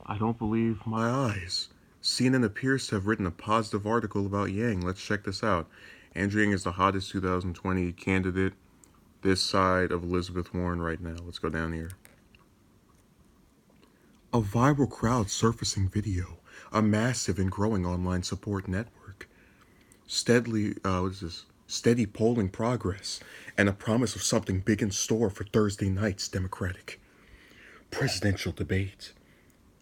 I don't believe my eyes. CNN appears to have written a positive article about Yang. Let's check this out. Andrew Yang is the hottest 2020 candidate this side of Elizabeth Warren right now. Let's go down here. A viral crowd surfacing video, a massive and growing online support network, steady polling progress, and a promise of something big in store for Thursday night's Democratic presidential debate,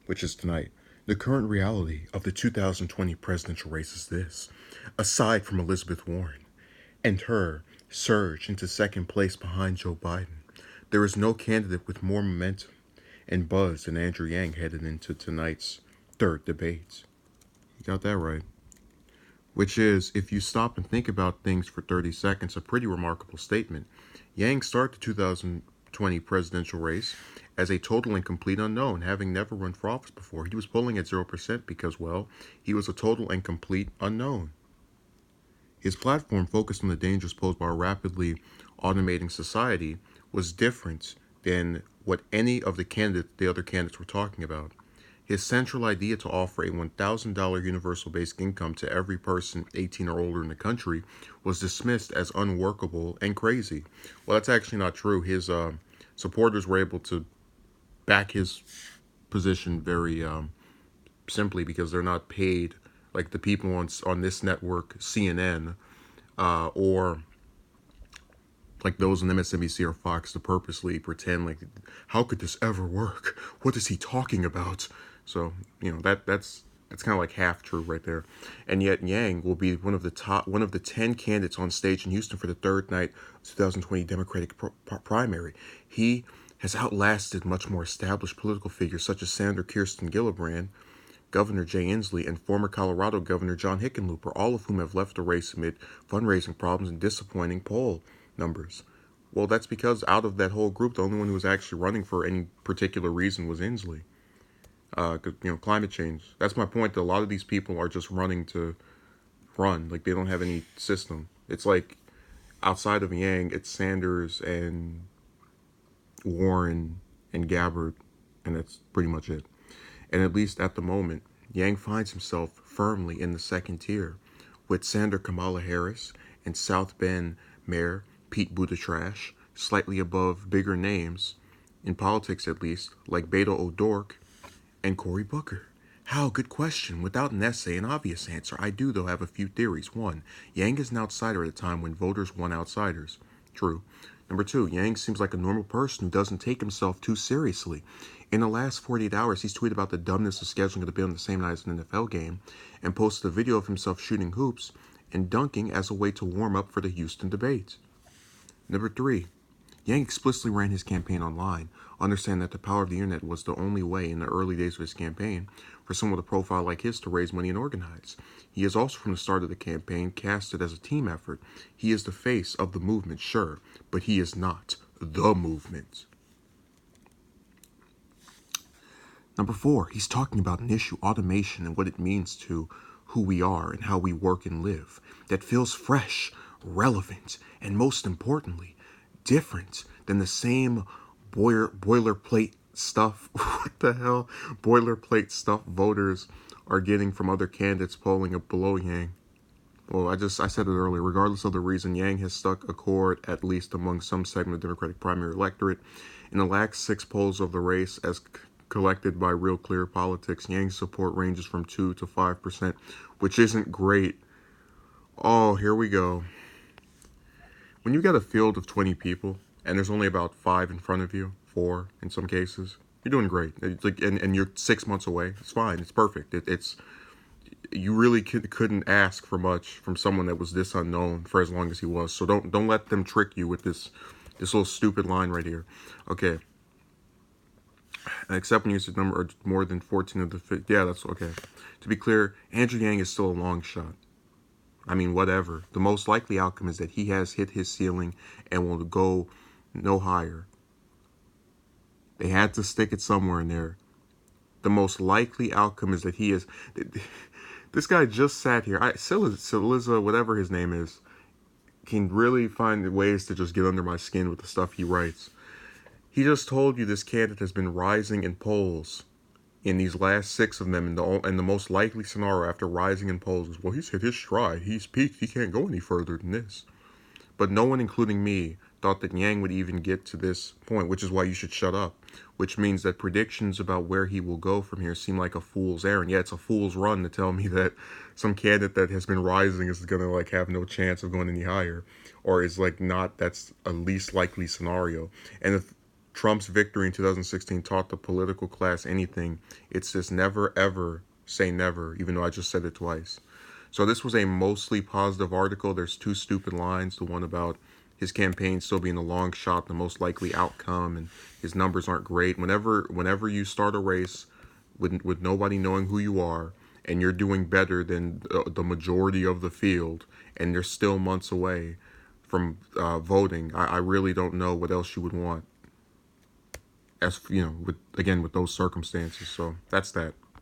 which is tonight. The current reality of the 2020 presidential race is this: aside from Elizabeth Warren and her surge into second place behind Joe Biden, there is no candidate with more momentum and buzz than Andrew Yang headed into tonight's third debate. You got that right. Which is, if you stop and think about things for 30 seconds, a pretty remarkable statement. Yang started the 2020 presidential race as a total and complete unknown, having never run for office before. He was polling at 0% because, well, he was a total and complete unknown. His platform, focused on the dangers posed by a rapidly automating society, was different than what any of the other candidates were talking about. His central idea to offer a $1,000 universal basic income to every person 18 or older in the country was dismissed as unworkable and crazy. Well, that's actually not true. His supporters were able to back his position very simply because they're not paid like the people on this network, CNN, or like those on MSNBC or Fox, to purposely pretend like, how could this ever work? What is he talking about? So that's kind of like half true right there. And yet Yang will be one of the 10 candidates on stage in Houston for the third night of 2020 Democratic primary. He has outlasted much more established political figures such as Senator Kirsten Gillibrand, Governor Jay Inslee, and former Colorado Governor John Hickenlooper, all of whom have left the race amid fundraising problems and disappointing poll numbers. Well, that's because out of that whole group, the only one who was actually running for any particular reason was Inslee. Climate change. That's my point. That a lot of these people are just running to run. Like, they don't have any system. It's like outside of Yang, it's Sanders and Warren and Gabbard, and that's pretty much it. And at least at the moment, Yang finds himself firmly in the second tier, with Senator Kamala Harris and South Bend Mayor Pete Buttigieg slightly above bigger names, in politics at least, like Beto O'Rourke and Cory Booker. How? Good question. Without an essay, an obvious answer. I do, though, have a few theories. One, Yang is an outsider at a time when voters want outsiders. True. Number two, Yang seems like a normal person who doesn't take himself too seriously. In the last 48 hours, he's tweeted about the dumbness of scheduling the debate on the same night as an NFL game and posted a video of himself shooting hoops and dunking as a way to warm up for the Houston debate. Number three, Yang explicitly ran his campaign online, understanding that the power of the internet was the only way in the early days of his campaign for someone with a profile like his to raise money and organize. He is also, from the start of the campaign, casted as a team effort. He is the face of the movement, sure, but he is not the movement. Number four, he's talking about an issue, automation, and what it means to who we are and how we work and live, that feels fresh, relevant, and most importantly, different than the same boilerplate stuff. What the hell? Boilerplate stuff voters are getting from other candidates polling up below Yang. Well, I said it earlier. Regardless of the reason, Yang has struck a chord, at least among some segment of the Democratic primary electorate. In the last 6 polls of the race, as collected by Real Clear Politics, Yang's support ranges from 2 to 5%, which isn't great. Oh, here we go. When you got a field of 20 people and there's only about 5 in front of you, 4 in some cases, you're doing great. It's like, and you're 6 months away. It's fine. It's perfect. It's you really couldn't ask for much from someone that was this unknown for as long as he was. So don't let them trick you with this little stupid line right here. Okay. Except when you use the number or more than 14 of the yeah, that's okay. To be clear, Andrew Yang is still a long shot. I mean, whatever. The most likely outcome is that he has hit his ceiling and will go no higher. They had to stick it somewhere in there. The most likely outcome is that he is. This guy just sat here. Siliza, whatever his name is, can really find ways to just get under my skin with the stuff he writes. He just told you this candidate has been rising in polls in these last 6 of them, in the most likely scenario after rising in polls is, well, he's hit his stride, he's peaked, he can't go any further than this. But no one, including me, thought that Yang would even get to this point, which is why you should shut up. Which means that predictions about where he will go from here seem like a fool's errand. Yeah, it's a fool's run to tell me that some candidate that has been rising is gonna like have no chance of going any higher, or is like not. That's a least likely scenario. And if Trump's victory in 2016 taught the political class anything, it's just never ever say never, even though I just said it twice. So this was a mostly positive article. There's 2 stupid lines. The one about his campaign still being a long shot, the most likely outcome, and his numbers aren't great. Whenever you start a race with nobody knowing who you are, and you're doing better than the majority of the field, and you're still months away from voting, I really don't know what else you would want. As with those circumstances. So that's that.